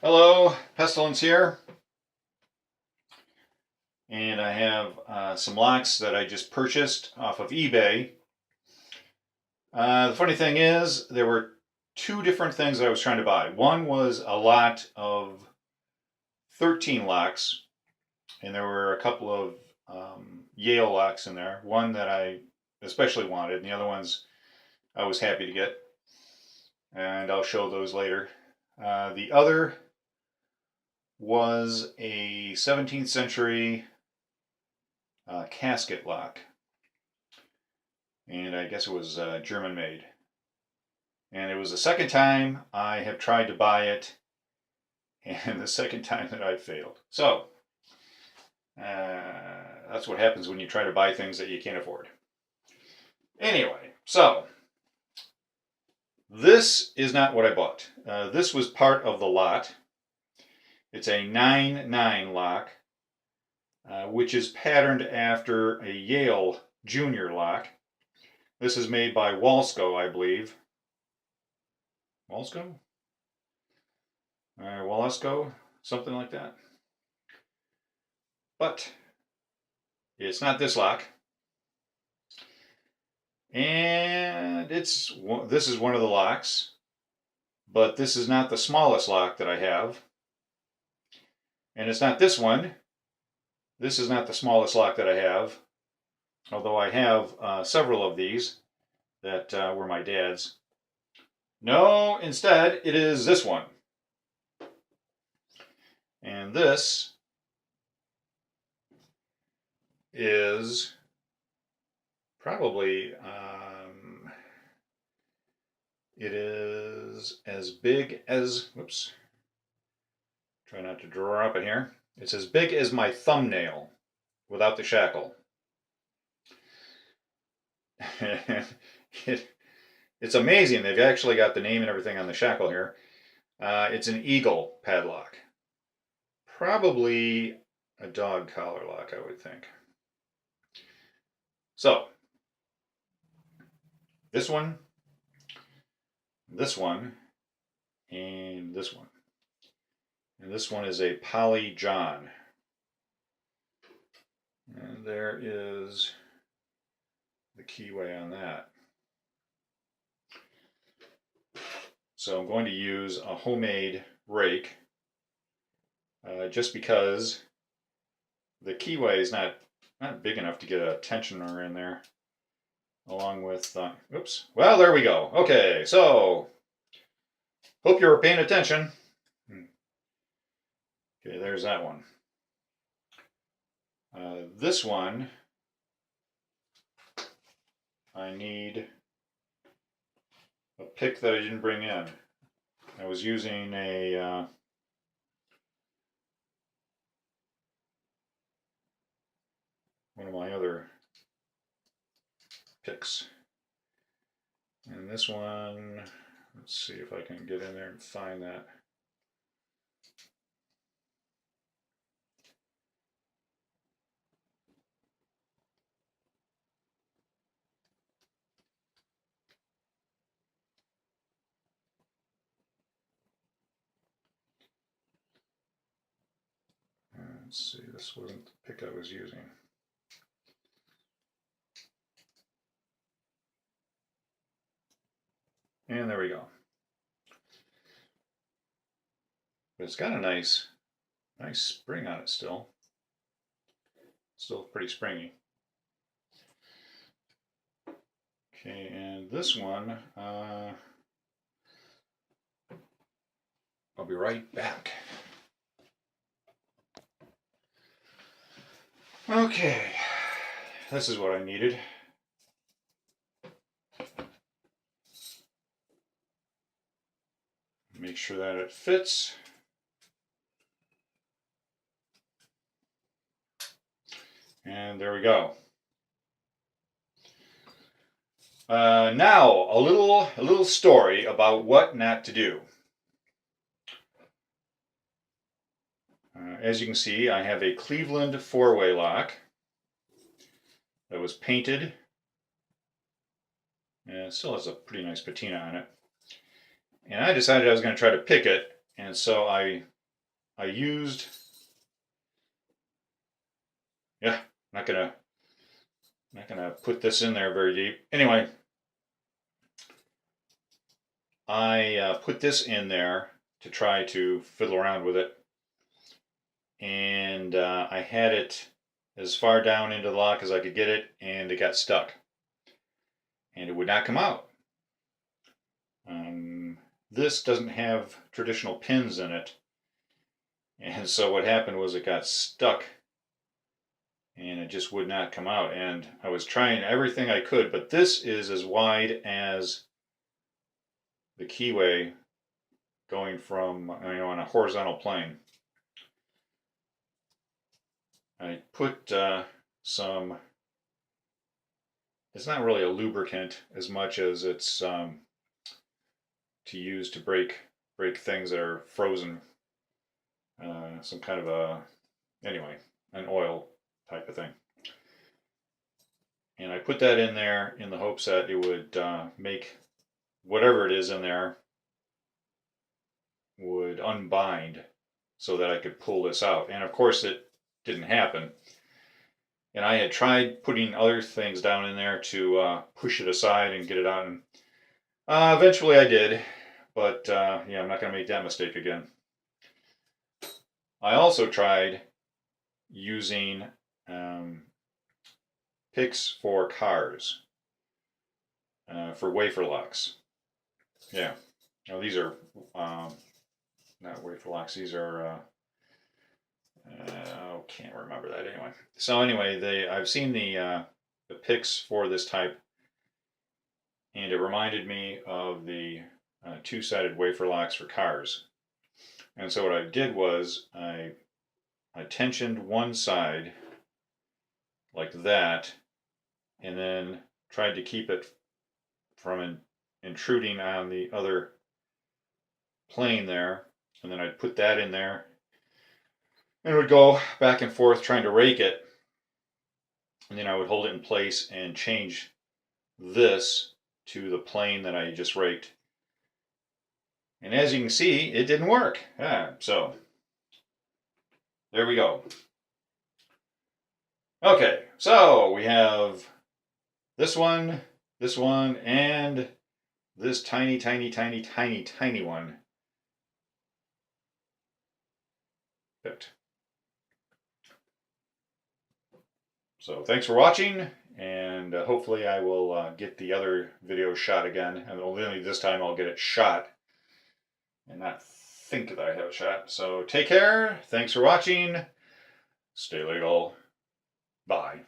Hello, Pestilence here, and I have some locks that I just purchased off of eBay. The funny thing is, there were two different things I was trying to buy. One was a lot of 13 locks, and there were a couple of Yale locks in there. One that I especially wanted, and the other ones I was happy to get, and I'll show those later. The other was a 17th century casket lock, and I guess it was German made. And it was the second time I have tried to buy it, and the second time that I failed. So that's what happens when you try to buy things that you can't afford. Anyway, so this is not what I bought. This was part of the lot. It's a 9-9 lock, which is patterned after a Yale Junior lock. This is made by Walsco, I believe. Walsco? Walesco? Something like that. But it's not this lock. And this is one of the locks. But this is not the smallest lock that I have. And it's not this one. This is not the smallest lock that I have. Although I have several of these that were my dad's. No, instead it is this one. And this is probably, it is as big as, whoops, try not to drop it here. It's as big as my thumbnail without the shackle. It's amazing. They've actually got the name and everything on the shackle here. It's an eagle padlock. Probably a dog collar lock, I would think. So, this one, and this one. And this one is a Poly John. And there is the keyway on that. So I'm going to use a homemade rake just because the keyway is not big enough to get a tensioner in there. Along with, oops, well, there we go. Okay, so hope you were paying attention. Okay, there's that one. This one, I need a pick that I didn't bring in. I was using a one of my other picks. And this one, let's see if I can get in there and find that. Let's see, this wasn't the pick I was using. And there we go. But it's got a nice spring on it still. Still pretty springy. Okay, and this one, I'll be right back. Okay, this is what I needed. Make sure that it fits. And there we go. Now a little story about what not to do. As you can see, I have a Cleveland four-way lock that was painted, and it still has a pretty nice patina on it. And I decided I was going to try to pick it, and so I I used, yeah, not gonna put this in there very deep. Anyway, I put this in there to try to fiddle around with it, and I had it as far down into the lock as I could get it, and it got stuck, and it would not come out. This doesn't have traditional pins in it, and so what happened was it got stuck, and it just would not come out. And I was trying everything I could, but this is as wide as the keyway going from, on a horizontal plane. I put some, it's not really a lubricant as much as it's to use to break things that are frozen. Some kind of an oil type of thing. And I put that in there in the hopes that it would make whatever it is in there would unbind so that I could pull this out. And of course it didn't happen. And I had tried putting other things down in there to push it aside and get it out. And eventually I did. But yeah, I'm not going to make that mistake again. I also tried using picks for cars, for wafer locks. Yeah. Now these are not wafer locks. These are can't remember that anyway. So anyway, I've seen the picks for this type, and it reminded me of the two-sided wafer locks for cars. And so what I did was I tensioned one side like that, and then tried to keep it from intruding on the other plane there, and then I'd put that in there and would go back and forth trying to rake it, and then I would hold it in place and change this to the plane that I just raked. And as you can see, it didn't work. Yeah, so there we go. Okay, so we have this one, and this tiny, tiny, tiny, tiny, tiny one picked. So thanks for watching, and hopefully I will get the other video shot again, and only this time I'll get it shot and not think that I have it shot. So take care, thanks for watching, stay legal, bye.